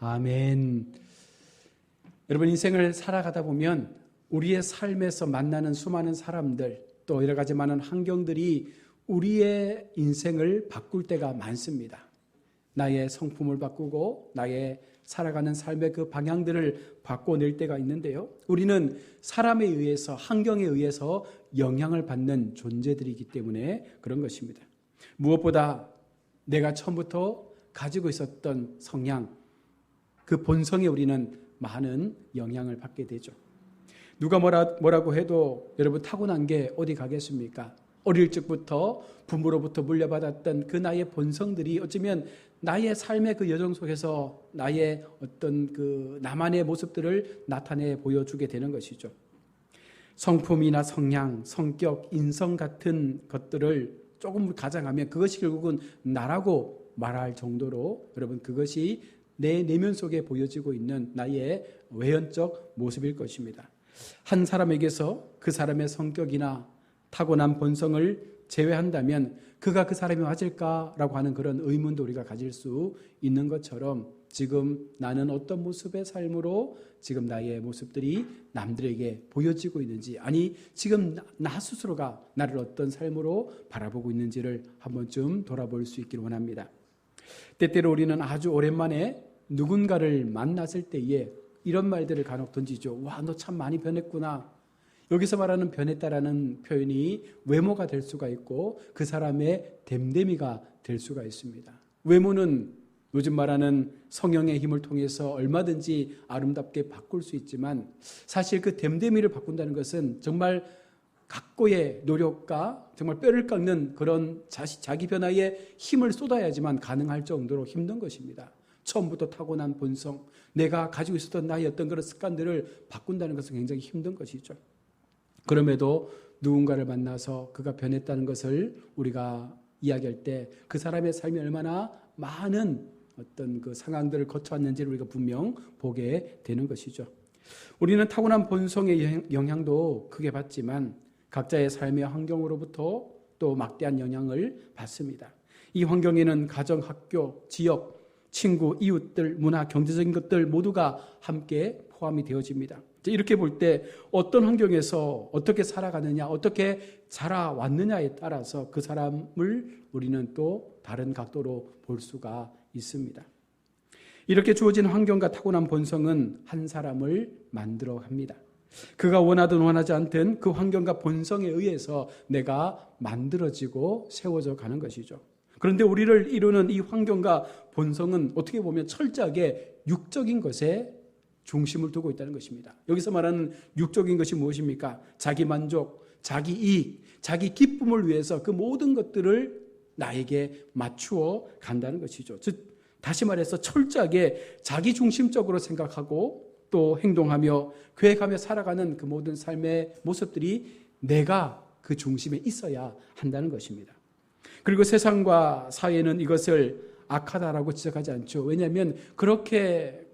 아멘. 여러분, 인생을 살아가다 보면 우리의 삶에서 만나는 수많은 사람들, 또 여러 가지 많은 환경들이 우리의 인생을 바꿀 때가 많습니다. 나의 성품을 바꾸고 나의 살아가는 삶의 그 방향들을 바꿔낼 때가 있는데요. 우리는 사람에 의해서, 환경에 의해서 영향을 받는 존재들이기 때문에 그런 것입니다. 무엇보다 내가 처음부터 가지고 있었던 성향, 그 본성에 우리는 많은 영향을 받게 되죠. 누가 뭐라고 해도 여러분 타고난 게 어디 가겠습니까? 어릴 적부터 부모로부터 물려받았던 그 나의 본성들이 어쩌면 나의 삶의 그 여정 속에서 나의 어떤 그 나만의 모습들을 나타내 보여주게 되는 것이죠. 성품이나 성향, 성격, 인성 같은 것들을 조금 가장하면 그것이 결국은 나라고 말할 정도로 여러분 그것이 내 내면 속에 보여지고 있는 나의 외연적 모습일 것입니다. 한 사람에게서 그 사람의 성격이나 타고난 본성을 제외한다면 그가 그 사람이 맞을까라고 하는 그런 의문도 우리가 가질 수 있는 것처럼 지금 나는 어떤 모습의 삶으로 지금 나의 모습들이 남들에게 보여지고 있는지, 아니 지금 나 스스로가 나를 어떤 삶으로 바라보고 있는지를 한 번쯤 돌아볼 수 있기를 원합니다. 때때로 우리는 아주 오랜만에 누군가를 만났을 때에 이런 말들을 간혹 던지죠. 와, 너 참 많이 변했구나. 여기서 말하는 변했다라는 표현이 외모가 될 수가 있고 그 사람의 됨됨이가 될 수가 있습니다. 외모는 요즘 말하는 성형의 힘을 통해서 얼마든지 아름답게 바꿀 수 있지만 사실 그 됨됨이를 바꾼다는 것은 정말 각고의 노력과 정말 뼈를 깎는 그런 자기 변화에 힘을 쏟아야지만 가능할 정도로 힘든 것입니다. 처음부터 타고난 본성, 내가 가지고 있었던 나의 어떤 그런 습관들을 바꾼다는 것은 굉장히 힘든 것이죠. 그럼에도 누군가를 만나서 그가 변했다는 것을 우리가 이야기할 때 그 사람의 삶이 얼마나 많은 어떤 그 상황들을 거쳐왔는지를 우리가 분명 보게 되는 것이죠. 우리는 타고난 본성의 영향도 크게 받지만 각자의 삶의 환경으로부터 또 막대한 영향을 받습니다. 이 환경에는 가정, 학교, 지역, 친구, 이웃들, 문화, 경제적인 것들 모두가 함께 포함이 되어집니다. 이렇게 볼 때 어떤 환경에서 어떻게 살아가느냐, 어떻게 자라왔느냐에 따라서 그 사람을 우리는 또 다른 각도로 볼 수가 있습니다. 이렇게 주어진 환경과 타고난 본성은 한 사람을 만들어 갑니다. 그가 원하든 원하지 않든 그 환경과 본성에 의해서 내가 만들어지고 세워져 가는 것이죠. 그런데 우리를 이루는 이 환경과 본성은 어떻게 보면 철저하게 육적인 것에 중심을 두고 있다는 것입니다. 여기서 말하는 육적인 것이 무엇입니까? 자기 만족, 자기 이익, 자기 기쁨을 위해서 그 모든 것들을 나에게 맞추어 간다는 것이죠. 즉 다시 말해서 철저하게 자기 중심적으로 생각하고 또 행동하며 계획하며 살아가는 그 모든 삶의 모습들이 내가 그 중심에 있어야 한다는 것입니다. 그리고 세상과 사회는 이것을 악하다라고 지적하지 않죠. 왜냐하면 그렇게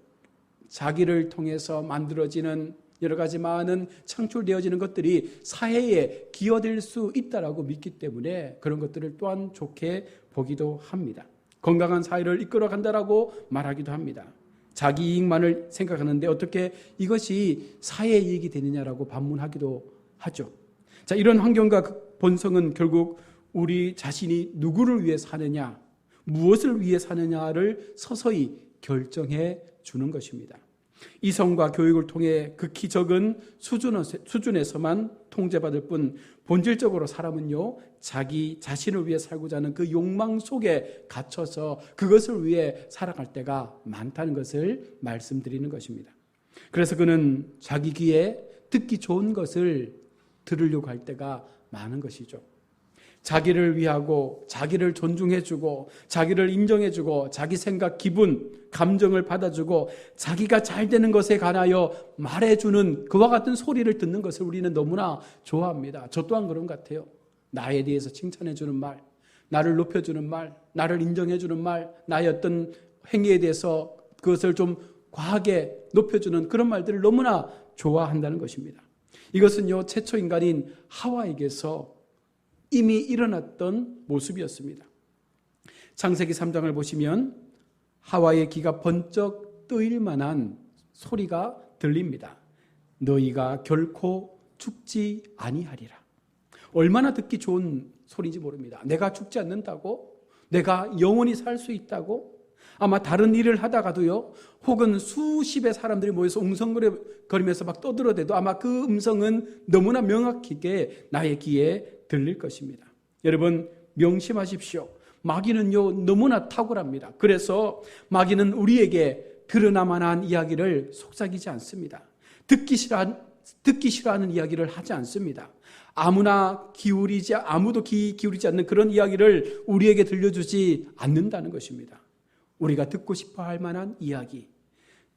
자기를 통해서 만들어지는 여러 가지 많은 창출되어지는 것들이 사회에 기여될 수 있다라고 믿기 때문에 그런 것들을 또한 좋게 보기도 합니다. 건강한 사회를 이끌어간다라고 말하기도 합니다. 자기 이익만을 생각하는데 어떻게 이것이 사회 이익이 되느냐라고 반문하기도 하죠. 자, 이런 환경과 본성은 결국 우리 자신이 누구를 위해 사느냐, 무엇을 위해 사느냐를 서서히 결정해 주는 것입니다. 이성과 교육을 통해 극히 적은 수준에서만 통제받을 뿐 본질적으로 사람은요, 자기 자신을 위해 살고자 하는 그 욕망 속에 갇혀서 그것을 위해 살아갈 때가 많다는 것을 말씀드리는 것입니다. 그래서 그는 자기 귀에 듣기 좋은 것을 들으려고 할 때가 많은 것이죠. 자기를 위하고 자기를 존중해주고 자기를 인정해주고 자기 생각, 기분, 감정을 받아주고 자기가 잘 되는 것에 관하여 말해주는 그와 같은 소리를 듣는 것을 우리는 너무나 좋아합니다. 저 또한 그런 것 같아요. 나에 대해서 칭찬해주는 말, 나를 높여주는 말, 나를 인정해주는 말, 나의 어떤 행위에 대해서 그것을 좀 과하게 높여주는 그런 말들을 너무나 좋아한다는 것입니다. 이것은요, 최초 인간인 하와에게서 이미 일어났던 모습이었습니다. 창세기 3장을 보시면 하와의 귀가 번쩍 뜨일 만한 소리가 들립니다. 너희가 결코 죽지 아니하리라. 얼마나 듣기 좋은 소리인지 모릅니다. 내가 죽지 않는다고? 내가 영원히 살 수 있다고? 아마 다른 일을 하다가도요, 혹은 수십의 사람들이 모여서 웅성거리면서 막 떠들어대도 아마 그 음성은 너무나 명확하게 나의 귀에 들릴 것입니다. 여러분, 명심하십시오. 마귀는요, 너무나 탁월합니다. 그래서 마귀는 우리에게 드러나만한 이야기를 속삭이지 않습니다. 듣기 싫어하는 이야기를 하지 않습니다. 아무도 귀 기울이지 않는 그런 이야기를 우리에게 들려주지 않는다는 것입니다. 우리가 듣고 싶어 할 만한 이야기,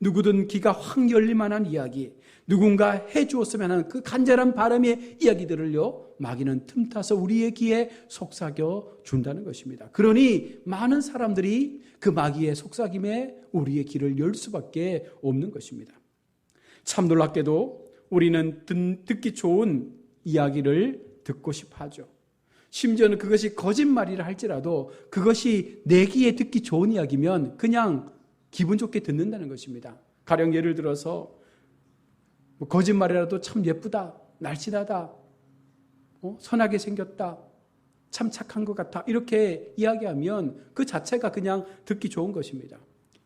누구든 귀가 확 열릴 만한 이야기, 누군가 해주었으면 하는 그 간절한 바람의 이야기들을요, 마귀는 틈타서 우리의 귀에 속삭여 준다는 것입니다. 그러니 많은 사람들이 그 마귀의 속삭임에 우리의 귀를 열 수밖에 없는 것입니다. 참 놀랍게도 우리는 듣기 좋은 이야기를 듣고 싶어 하죠. 심지어는 그것이 거짓말이라 할지라도 그것이 내 귀에 듣기 좋은 이야기면 그냥 기분 좋게 듣는다는 것입니다. 가령 예를 들어서 거짓말이라도 참 예쁘다, 날씬하다, 선하게 생겼다, 참 착한 것 같아, 이렇게 이야기하면 그 자체가 그냥 듣기 좋은 것입니다.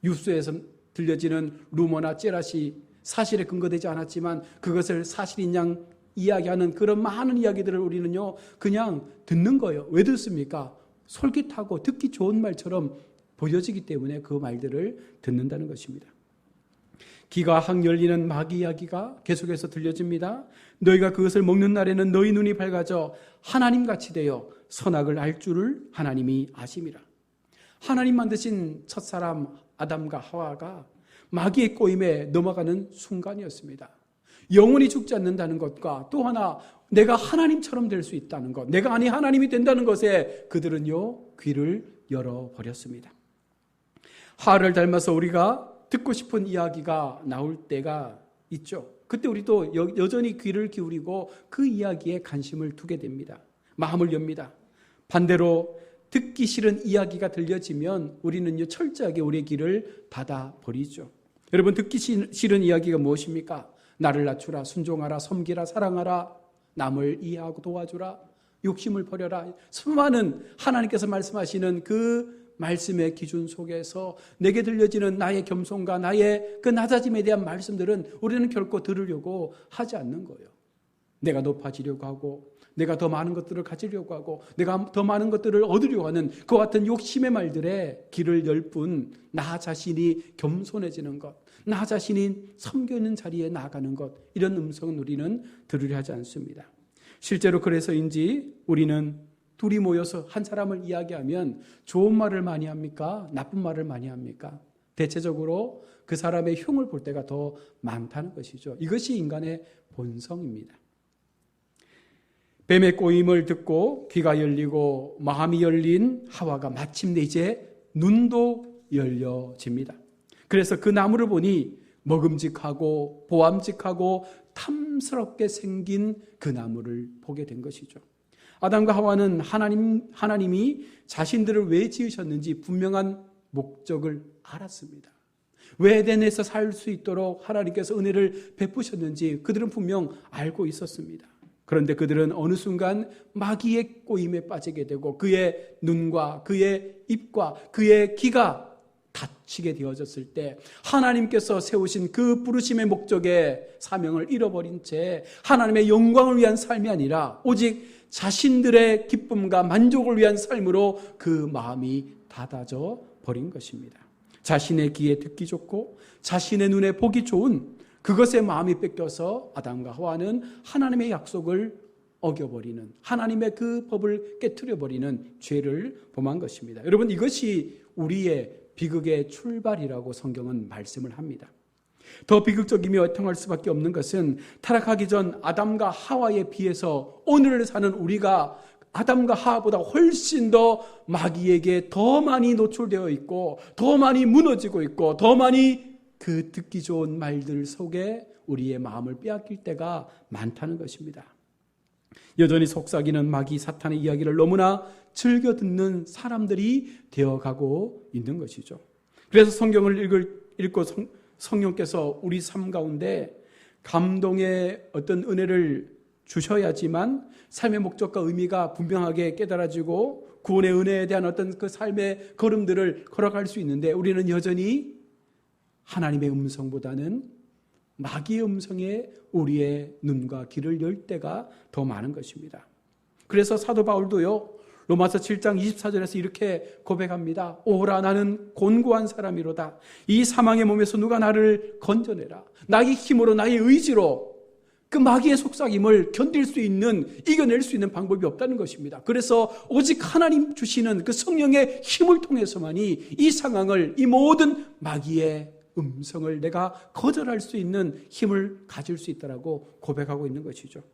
뉴스에서 들려지는 루머나 찌라시, 사실에 근거되지 않았지만 그것을 사실인 양 이야기하는 그런 많은 이야기들을 우리는요, 그냥 듣는 거예요. 왜 듣습니까? 솔깃하고 듣기 좋은 말처럼 보여지기 때문에 그 말들을 듣는다는 것입니다. 귀가 확 열리는 마귀 이야기가 계속해서 들려집니다. 너희가 그것을 먹는 날에는 너희 눈이 밝아져 하나님같이 되어 선악을 알 줄을 하나님이 아심이라. 하나님 만드신 첫사람 아담과 하와가 마귀의 꼬임에 넘어가는 순간이었습니다. 영원히 죽지 않는다는 것과 또 하나 내가 하나님처럼 될 수 있다는 것, 내가 아니 하나님이 된다는 것에 그들은요, 귀를 열어버렸습니다. 하와를 닮아서 우리가 듣고 싶은 이야기가 나올 때가 있죠. 그때 우리도 여전히 귀를 기울이고 그 이야기에 관심을 두게 됩니다. 마음을 엽니다. 반대로 듣기 싫은 이야기가 들려지면 우리는요, 철저하게 우리의 귀를 닫아버리죠. 여러분, 듣기 싫은 이야기가 무엇입니까? 나를 낮추라, 순종하라, 섬기라, 사랑하라, 남을 이해하고 도와주라, 욕심을 버려라. 수많은 하나님께서 말씀하시는 그 말씀의 기준 속에서 내게 들려지는 나의 겸손과 나의 그 낮아짐에 대한 말씀들은 우리는 결코 들으려고 하지 않는 거예요. 내가 높아지려고 하고, 내가 더 많은 것들을 가지려고 하고, 내가 더 많은 것들을 얻으려고 하는 그와 같은 욕심의 말들에 귀를 열 뿐, 나 자신이 겸손해지는 것, 나 자신이 섬기는 자리에 나아가는 것, 이런 음성은 우리는 들으려 하지 않습니다. 실제로 그래서인지 우리는 둘이 모여서 한 사람을 이야기하면 좋은 말을 많이 합니까? 나쁜 말을 많이 합니까? 대체적으로 그 사람의 흉을 볼 때가 더 많다는 것이죠. 이것이 인간의 본성입니다. 뱀의 꼬임을 듣고 귀가 열리고 마음이 열린 하와가 마침내 이제 눈도 열려집니다. 그래서 그 나무를 보니 먹음직하고 보암직하고 탐스럽게 생긴 그 나무를 보게 된 것이죠. 아담과 하와는 하나님이 자신들을 왜 지으셨는지 분명한 목적을 알았습니다. 왜 에덴에서 살 수 있도록 하나님께서 은혜를 베푸셨는지 그들은 분명 알고 있었습니다. 그런데 그들은 어느 순간 마귀의 꼬임에 빠지게 되고 그의 눈과 그의 입과 그의 귀가 닫히게 되어졌을 때 하나님께서 세우신 그 부르심의 목적의 사명을 잃어버린 채 하나님의 영광을 위한 삶이 아니라 오직 자신들의 기쁨과 만족을 위한 삶으로 그 마음이 닫아져 버린 것입니다. 자신의 귀에 듣기 좋고 자신의 눈에 보기 좋은 그것에 마음이 뺏겨서 아담과 하와는 하나님의 약속을 어겨버리는, 하나님의 그 법을 깨트려버리는 죄를 범한 것입니다. 여러분, 이것이 우리의 비극의 출발이라고 성경은 말씀을 합니다. 더 비극적이며 애통할 수밖에 없는 것은 타락하기 전 아담과 하와에 비해서 오늘을 사는 우리가 아담과 하와보다 훨씬 더 마귀에게 더 많이 노출되어 있고 더 많이 무너지고 있고 더 많이 그 듣기 좋은 말들 속에 우리의 마음을 빼앗길 때가 많다는 것입니다. 여전히 속삭이는 마귀 사탄의 이야기를 너무나 즐겨 듣는 사람들이 되어가고 있는 것이죠. 그래서 성경을 읽고 성령께서 우리 삶 가운데 감동의 어떤 은혜를 주셔야지만 삶의 목적과 의미가 분명하게 깨달아지고 구원의 은혜에 대한 어떤 그 삶의 걸음들을 걸어갈 수 있는데, 우리는 여전히 하나님의 음성보다는 마귀의 음성에 우리의 눈과 귀를 열 때가 더 많은 것입니다. 그래서 사도 바울도요, 로마서 7장 24절에서 이렇게 고백합니다. 오라, 나는 곤고한 사람이로다. 이 사망의 몸에서 누가 나를 건져내라. 나의 힘으로, 나의 의지로 그 마귀의 속삭임을 견딜 수 있는, 이겨낼 수 있는 방법이 없다는 것입니다. 그래서 오직 하나님 주시는 그 성령의 힘을 통해서만이 이 상황을, 이 모든 마귀의 음성을 내가 거절할 수 있는 힘을 가질 수 있다라고 고백하고 있는 것이죠.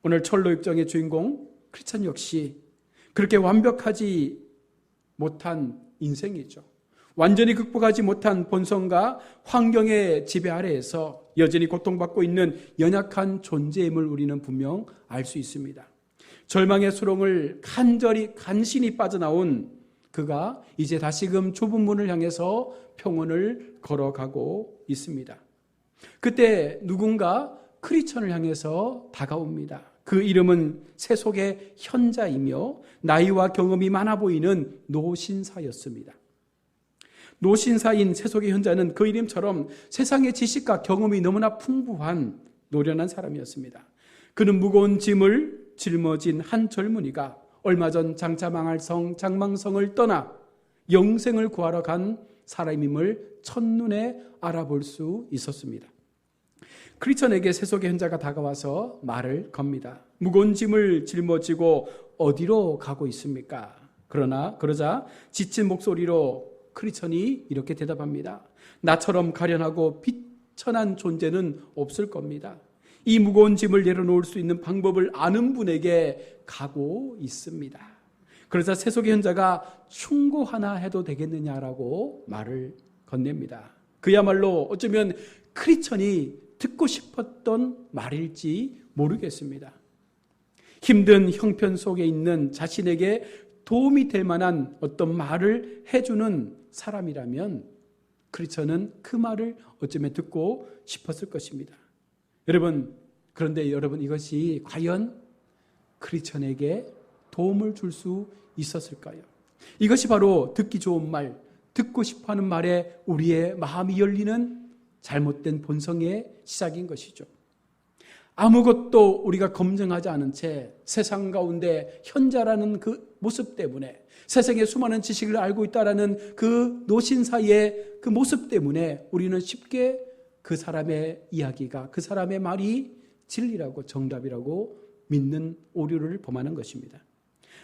오늘 철로육정의 주인공 크리스찬 역시 그렇게 완벽하지 못한 인생이죠. 완전히 극복하지 못한 본성과 환경의 지배 아래에서 여전히 고통받고 있는 연약한 존재임을 우리는 분명 알 수 있습니다. 절망의 수렁을 간신히 빠져나온 그가 이제 다시금 좁은 문을 향해서 평온을 걸어가고 있습니다. 그때 누군가 크리스천을 향해서 다가옵니다. 그 이름은 세속의 현자이며 나이와 경험이 많아 보이는 노신사였습니다. 노신사인 세속의 현자는 그 이름처럼 세상의 지식과 경험이 너무나 풍부한 노련한 사람이었습니다. 그는 무거운 짐을 짊어진 한 젊은이가 얼마 전 장차 망할 성 장망성을 떠나 영생을 구하러 간 사람임을 첫눈에 알아볼 수 있었습니다. 크리스천에게 세속의 현자가 다가와서 말을 겁니다. 무거운 짐을 짊어지고 어디로 가고 있습니까? 그러자 지친 목소리로 크리스천이 이렇게 대답합니다. 나처럼 가련하고 비천한 존재는 없을 겁니다. 이 무거운 짐을 내려놓을 수 있는 방법을 아는 분에게 가고 있습니다. 그러자 세속의 현자가 충고 하나 해도 되겠느냐라고 말을 건넵니다. 그야말로 어쩌면 크리스천이 듣고 싶었던 말일지 모르겠습니다. 힘든 형편 속에 있는 자신에게 도움이 될 만한 어떤 말을 해주는 사람이라면 크리스천은 그 말을 어쩌면 듣고 싶었을 것입니다. 그런데 여러분, 이것이 과연 크리스천에게 도움을 줄 수 있었을까요? 이것이 바로 듣기 좋은 말, 듣고 싶어하는 말에 우리의 마음이 열리는 잘못된 본성의 시작인 것이죠. 아무것도 우리가 검증하지 않은 채 세상 가운데 현자라는 그 모습 때문에, 세상의 수많은 지식을 알고 있다라는 그 노신사의 그 모습 때문에 우리는 쉽게 그 사람의 이야기가, 그 사람의 말이 진리라고, 정답이라고 믿는 오류를 범하는 것입니다.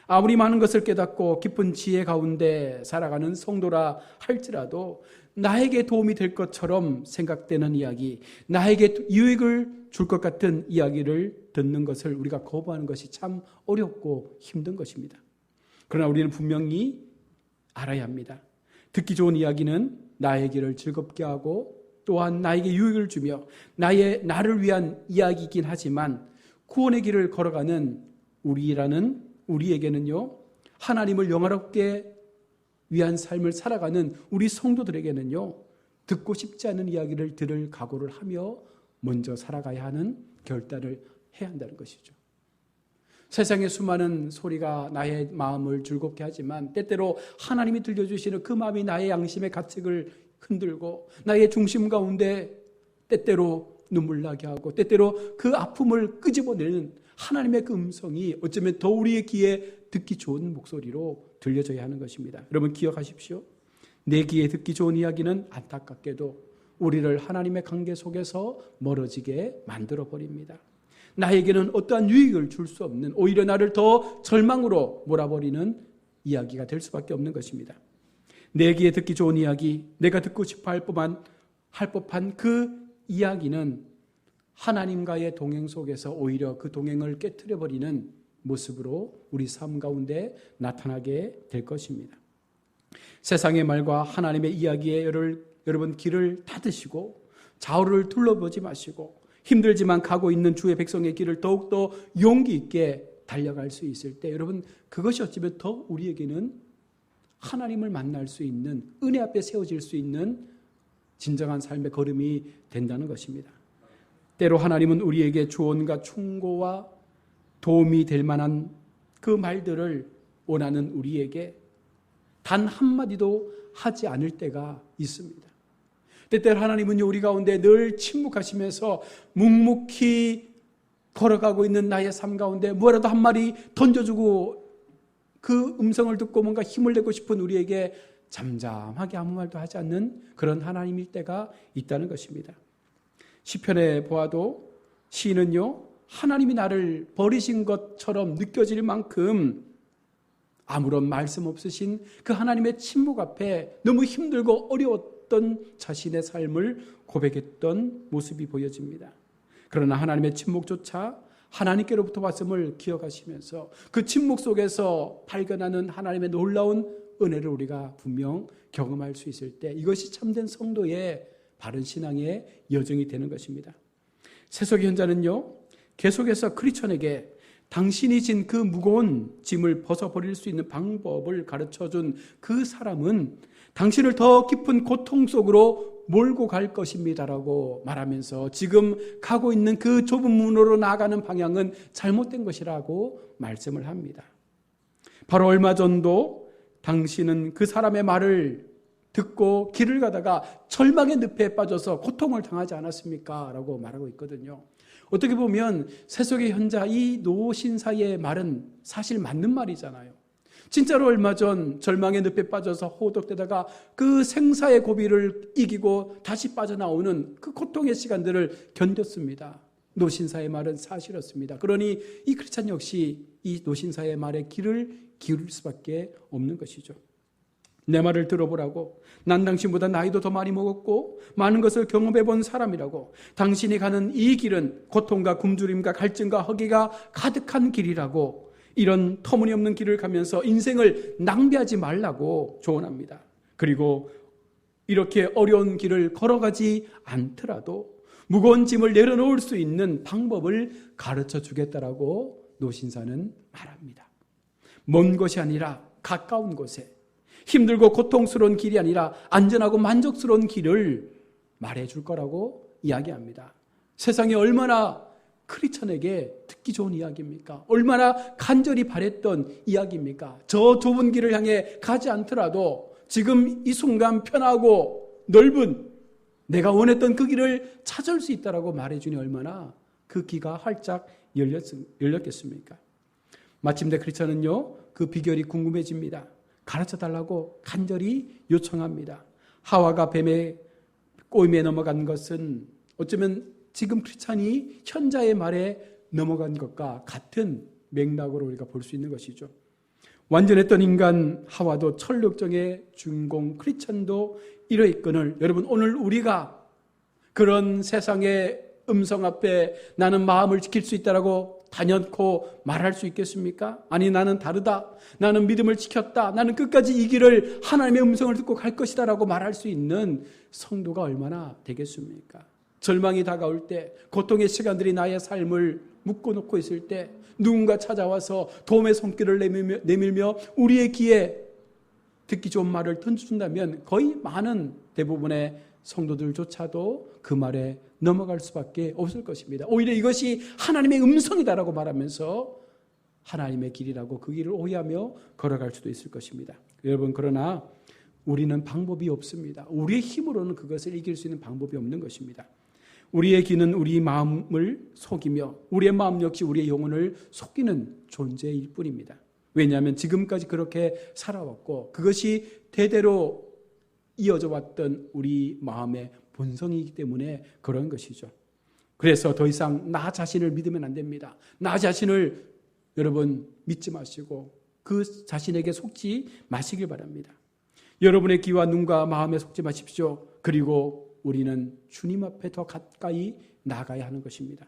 아무리 많은 것을 깨닫고 깊은 지혜 가운데 살아가는 성도라 할지라도 나에게 도움이 될 것처럼 생각되는 이야기, 나에게 유익을 줄 것 같은 이야기를 듣는 것을 우리가 거부하는 것이 참 어렵고 힘든 것입니다. 그러나 우리는 분명히 알아야 합니다. 듣기 좋은 이야기는 나의 길을 즐겁게 하고 또한 나에게 유익을 주며 나를 위한 이야기이긴 하지만 구원의 길을 걸어가는 우리에게는요, 하나님을 영화롭게 위한 삶을 살아가는 우리 성도들에게는요, 듣고 싶지 않은 이야기를 들을 각오를 하며 먼저 살아가야 하는 결단을 해야 한다는 것이죠. 세상의 수많은 소리가 나의 마음을 즐겁게 하지만 때때로 하나님이 들려주시는 그 마음이 나의 양심의 가책을 흔들고 나의 중심 가운데 때때로 눈물 나게 하고 때때로 그 아픔을 끄집어내는 하나님의 그 음성이 어쩌면 더 우리의 귀에 듣기 좋은 목소리로 들려져야 하는 것입니다. 여러분 기억하십시오. 내 귀에 듣기 좋은 이야기는 안타깝게도 우리를 하나님의 관계 속에서 멀어지게 만들어버립니다. 나에게는 어떠한 유익을 줄 수 없는, 오히려 나를 더 절망으로 몰아버리는 이야기가 될 수밖에 없는 것입니다. 내 귀에 듣기 좋은 이야기, 내가 듣고 싶어 할 법한 그 이야기는 하나님과의 동행 속에서 오히려 그 동행을 깨트려버리는 모습으로 우리 삶 가운데 나타나게 될 것입니다. 세상의 말과 하나님의 이야기에 여러분 길을 닫으시고 좌우를 둘러보지 마시고 힘들지만 가고 있는 주의 백성의 길을 더욱더 용기 있게 달려갈 수 있을 때 여러분 그것이 어쩌면 더 우리에게는 하나님을 만날 수 있는, 은혜 앞에 세워질 수 있는 진정한 삶의 걸음이 된다는 것입니다. 때로 하나님은 우리에게 조언과 충고와 도움이 될 만한 그 말들을 원하는 우리에게 단 한마디도 하지 않을 때가 있습니다. 때때로 하나님은 우리 가운데 늘 침묵하시면서 묵묵히 걸어가고 있는 나의 삶 가운데 뭐라도 한마디 던져주고 그 음성을 듣고 뭔가 힘을 내고 싶은 우리에게 잠잠하게 아무 말도 하지 않는 그런 하나님일 때가 있다는 것입니다. 시편에 보아도 시인은요, 하나님이 나를 버리신 것처럼 느껴질 만큼 아무런 말씀 없으신 그 하나님의 침묵 앞에 너무 힘들고 어려웠던 자신의 삶을 고백했던 모습이 보여집니다. 그러나 하나님의 침묵조차 하나님께로부터 왔음을 기억하시면서 그 침묵 속에서 발견하는 하나님의 놀라운 은혜를 우리가 분명 경험할 수 있을 때 이것이 참된 성도의 바른 신앙의 여정이 되는 것입니다. 세속의 현자는요, 계속해서 크리스천에게 당신이 진 그 무거운 짐을 벗어버릴 수 있는 방법을 가르쳐준 그 사람은 당신을 더 깊은 고통 속으로 몰고 갈 것입니다라고 말하면서 지금 가고 있는 그 좁은 문으로 나아가는 방향은 잘못된 것이라고 말씀을 합니다. 바로 얼마 전도 당신은 그 사람의 말을 듣고 길을 가다가 절망의 늪에 빠져서 고통을 당하지 않았습니까? 라고 말하고 있거든요. 어떻게 보면 세속의 현자 이 노신사의 말은 사실 맞는 말이잖아요. 진짜로 얼마 전 절망의 늪에 빠져서 호독되다가 그 생사의 고비를 이기고 다시 빠져나오는 그 고통의 시간들을 견뎠습니다. 노신사의 말은 사실이었습니다. 그러니 이 크리스찬 역시 이 노신사의 말에 귀를 기울일 수밖에 없는 것이죠. 내 말을 들어보라고. 난 당신보다 나이도 더 많이 먹었고 많은 것을 경험해 본 사람이라고. 당신이 가는 이 길은 고통과 굶주림과 갈증과 허기가 가득한 길이라고. 이런 터무니없는 길을 가면서 인생을 낭비하지 말라고 조언합니다. 그리고 이렇게 어려운 길을 걸어가지 않더라도 무거운 짐을 내려놓을 수 있는 방법을 가르쳐 주겠다라고 노신사는 말합니다. 먼 곳이 아니라 가까운 곳에, 힘들고 고통스러운 길이 아니라 안전하고 만족스러운 길을 말해줄 거라고 이야기합니다. 세상에 얼마나 크리스천에게 듣기 좋은 이야기입니까? 얼마나 간절히 바랬던 이야기입니까? 저 좁은 길을 향해 가지 않더라도 지금 이 순간 편하고 넓은 내가 원했던 그 길을 찾을 수 있다라고 말해주니 얼마나 그 귀가 활짝 열렸겠습니까? 마침내 크리스천은요, 그 비결이 궁금해집니다. 가르쳐달라고 간절히 요청합니다. 하와가 뱀의 꼬임에 넘어간 것은 어쩌면 지금 크리스찬이 현자의 말에 넘어간 것과 같은 맥락으로 우리가 볼 수 있는 것이죠. 완전했던 인간 하와도 철력정의 주인공 크리스찬도 이러했거늘 여러분, 오늘 우리가 그런 세상의 음성 앞에 나는 마음을 지킬 수 있다라고 단연코 말할 수 있겠습니까? 아니, 나는 다르다. 나는 믿음을 지켰다. 나는 끝까지 이 길을 하나님의 음성을 듣고 갈 것이다 라고 말할 수 있는 성도가 얼마나 되겠습니까? 절망이 다가올 때, 고통의 시간들이 나의 삶을 묶어놓고 있을 때 누군가 찾아와서 도움의 손길을 내밀며 우리의 귀에 듣기 좋은 말을 던져준다면 거의 많은 대부분의 성도들조차도 그 말에 넘어갈 수밖에 없을 것입니다. 오히려 이것이 하나님의 음성이다라고 말하면서 하나님의 길이라고 그 길을 오해하며 걸어갈 수도 있을 것입니다. 여러분, 그러나 우리는 방법이 없습니다. 우리의 힘으로는 그것을 이길 수 있는 방법이 없는 것입니다. 우리의 귀는 우리 마음을 속이며 우리의 마음 역시 우리의 영혼을 속이는 존재일 뿐입니다. 왜냐하면 지금까지 그렇게 살아왔고 그것이 대대로 이어져 왔던 우리 마음의 본성이기 때문에 그런 것이죠. 그래서 더 이상 나 자신을 믿으면 안 됩니다. 나 자신을 여러분 믿지 마시고 그 자신에게 속지 마시길 바랍니다. 여러분의 귀와 눈과 마음에 속지 마십시오. 그리고 우리는 주님 앞에 더 가까이 나가야 하는 것입니다.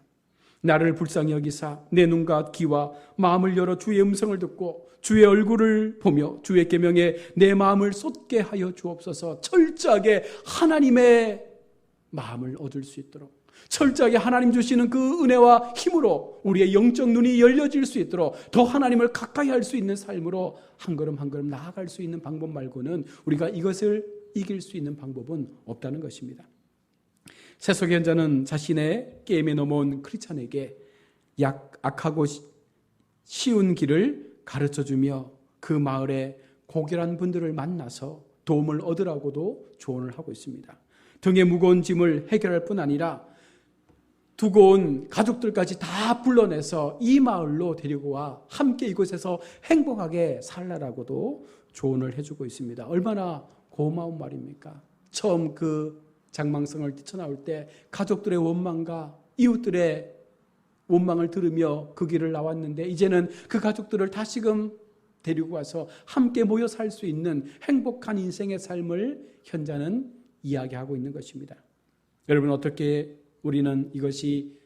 나를 불쌍히 여기사 내 눈과 귀와 마음을 열어 주의 음성을 듣고 주의 얼굴을 보며 주의 계명에 내 마음을 쏟게 하여 주옵소서. 철저하게 하나님의 마음을 얻을 수 있도록 철저하게 하나님 주시는 그 은혜와 힘으로 우리의 영적 눈이 열려질 수 있도록 더 하나님을 가까이 할 수 있는 삶으로 한 걸음 한 걸음 나아갈 수 있는 방법 말고는 우리가 이것을 이길 수 있는 방법은 없다는 것입니다. 세속연자는 자신의 게임에 넘어온 크리스찬에게 악하고 쉬운 길을 가르쳐주며 그 마을에 고결한 분들을 만나서 도움을 얻으라고도 조언을 하고 있습니다. 등에 무거운 짐을 해결할 뿐 아니라 두고 온 가족들까지 다 불러내서 이 마을로 데리고 와 함께 이곳에서 행복하게 살라라고도 조언을 해주고 있습니다. 얼마나 고마운 말입니까? 처음 그 장망성을 뛰쳐나올 때 가족들의 원망과 이웃들의 원망을 들으며 그 길을 나왔는데 이제는 그 가족들을 다시금 데리고 와서 함께 모여 살 수 있는 행복한 인생의 삶을 현자는 이야기하고 있는 것입니다. 여러분, 어떻게 우리는 이것이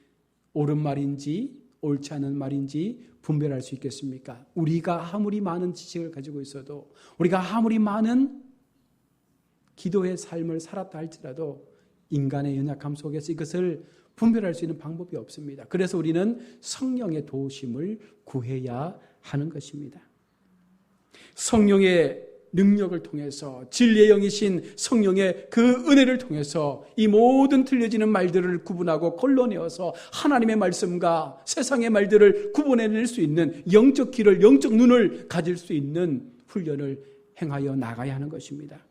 옳은 말인지 옳지 않은 말인지 분별할 수 있겠습니까? 우리가 아무리 많은 지식을 가지고 있어도, 우리가 아무리 많은 기도의 삶을 살았다 할지라도 인간의 연약함 속에서 이것을 분별할 수 있는 방법이 없습니다. 그래서 우리는 성령의 도우심을 구해야 하는 것입니다. 성령의 능력을 통해서, 진리의 영이신 성령의 그 은혜를 통해서 이 모든 틀려지는 말들을 구분하고 걸러내어서 하나님의 말씀과 세상의 말들을 구분해낼 수 있는 영적 길을, 영적 눈을 가질 수 있는 훈련을 행하여 나가야 하는 것입니다.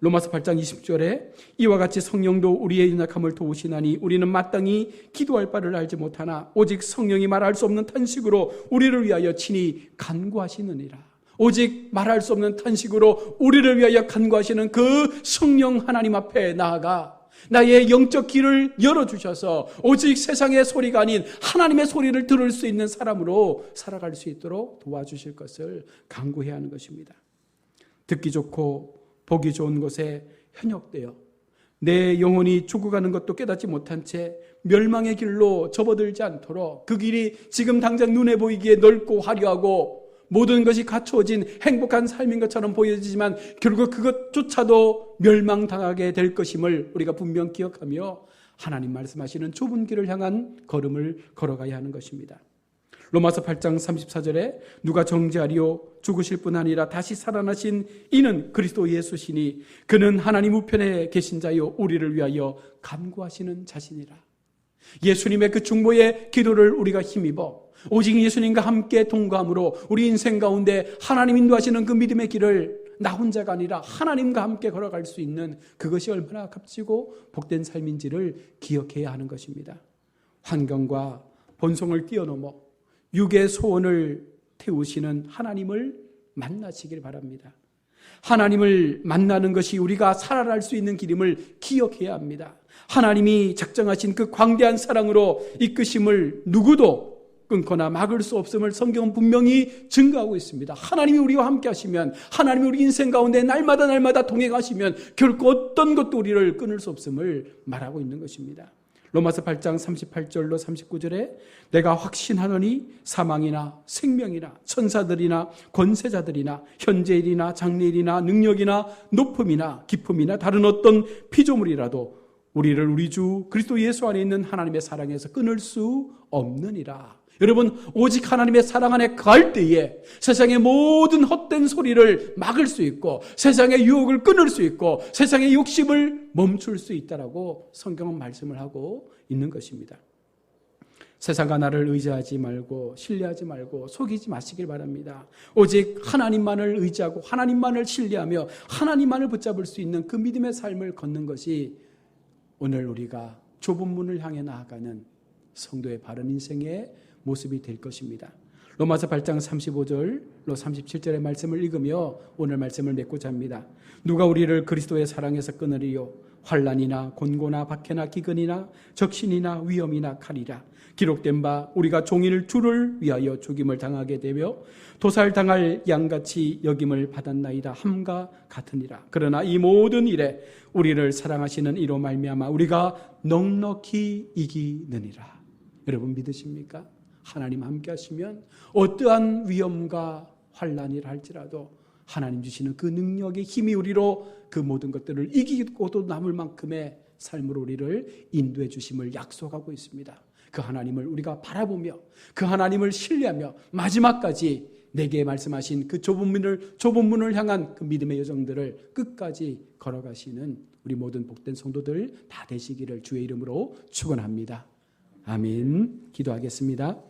로마서 8장 20절에 이와 같이 성령도 우리의 연약함을 도우시나니 우리는 마땅히 기도할 바를 알지 못하나 오직 성령이 말할 수 없는 탄식으로 우리를 위하여 친히 간구하시느니라. 오직 말할 수 없는 탄식으로 우리를 위하여 간구하시는 그 성령 하나님 앞에 나아가 나의 영적 길을 열어주셔서 오직 세상의 소리가 아닌 하나님의 소리를 들을 수 있는 사람으로 살아갈 수 있도록 도와주실 것을 간구해야 하는 것입니다. 듣기 좋고 보기 좋은 곳에 현혹되어 내 영혼이 죽어가는 것도 깨닫지 못한 채 멸망의 길로 접어들지 않도록 그 길이 지금 당장 눈에 보이기에 넓고 화려하고 모든 것이 갖추어진 행복한 삶인 것처럼 보여지지만 결국 그것조차도 멸망당하게 될 것임을 우리가 분명 기억하며 하나님 말씀하시는 좁은 길을 향한 걸음을 걸어가야 하는 것입니다. 로마서 8장 34절에 누가 정죄하리요 죽으실 뿐 아니라 다시 살아나신 이는 그리스도 예수시니 그는 하나님 우편에 계신 자요 우리를 위하여 간구하시는 자신이라. 예수님의 그 중보의 기도를 우리가 힘입어 오직 예수님과 함께 동감으로 우리 인생 가운데 하나님 인도하시는 그 믿음의 길을 나 혼자가 아니라 하나님과 함께 걸어갈 수 있는 그것이 얼마나 값지고 복된 삶인지를 기억해야 하는 것입니다. 환경과 본성을 뛰어넘어 육의 소원을 태우시는 하나님을 만나시길 바랍니다. 하나님을 만나는 것이 우리가 살아갈 수 있는 길임을 기억해야 합니다. 하나님이 작정하신 그 광대한 사랑으로 이끄심을 누구도 끊거나 막을 수 없음을 성경은 분명히 증거하고 있습니다. 하나님이 우리와 함께 하시면, 하나님이 우리 인생 가운데 날마다 동행하시면 결코 어떤 것도 우리를 끊을 수 없음을 말하고 있는 것입니다. 로마서 8장 38절로 39절에 내가 확신하노니 사망이나 생명이나 천사들이나 권세자들이나 현재일이나 장래일이나 능력이나 높음이나 깊음이나 다른 어떤 피조물이라도 우리를 우리 주 그리스도 예수 안에 있는 하나님의 사랑에서 끊을 수 없느니라. 여러분, 오직 하나님의 사랑 안에 갈 때에 세상의 모든 헛된 소리를 막을 수 있고 세상의 유혹을 끊을 수 있고 세상의 욕심을 멈출 수 있다라고 성경은 말씀을 하고 있는 것입니다. 세상과 나를 의지하지 말고 신뢰하지 말고 속이지 마시길 바랍니다. 오직 하나님만을 의지하고 하나님만을 신뢰하며 하나님만을 붙잡을 수 있는 그 믿음의 삶을 걷는 것이 오늘 우리가 좁은 문을 향해 나아가는 성도의 바른 인생의 모습이 될 것입니다. 로마서 8장 35절로 37절의 말씀을 읽으며 오늘 말씀을 맺고자 합니다. 누가 우리를 그리스도의 사랑에서 끊으리요? 환난이나 곤고나 박해나 기근이나 적신이나 위험이나 칼이라. 기록된 바 우리가 종일 주를 위하여 죽임을 당하게 되며 도살당할 양같이 여김을 받았나이다 함과 같으니라. 그러나 이 모든 일에 우리를 사랑하시는 이로 말미암아 우리가 넉넉히 이기느니라. 여러분 믿으십니까? 하나님 함께 하시면 어떠한 위험과 환난이라 할지라도 하나님 주시는 그 능력의 힘이 우리로 그 모든 것들을 이기고도 남을 만큼의 삶으로 우리를 인도해 주심을 약속하고 있습니다. 그 하나님을 우리가 바라보며 그 하나님을 신뢰하며 마지막까지 내게 말씀하신 그 좁은 문을 향한 그 믿음의 여정들을 끝까지 걸어가시는 우리 모든 복된 성도들 다 되시기를 주의 이름으로 축원합니다. 아멘. 기도하겠습니다.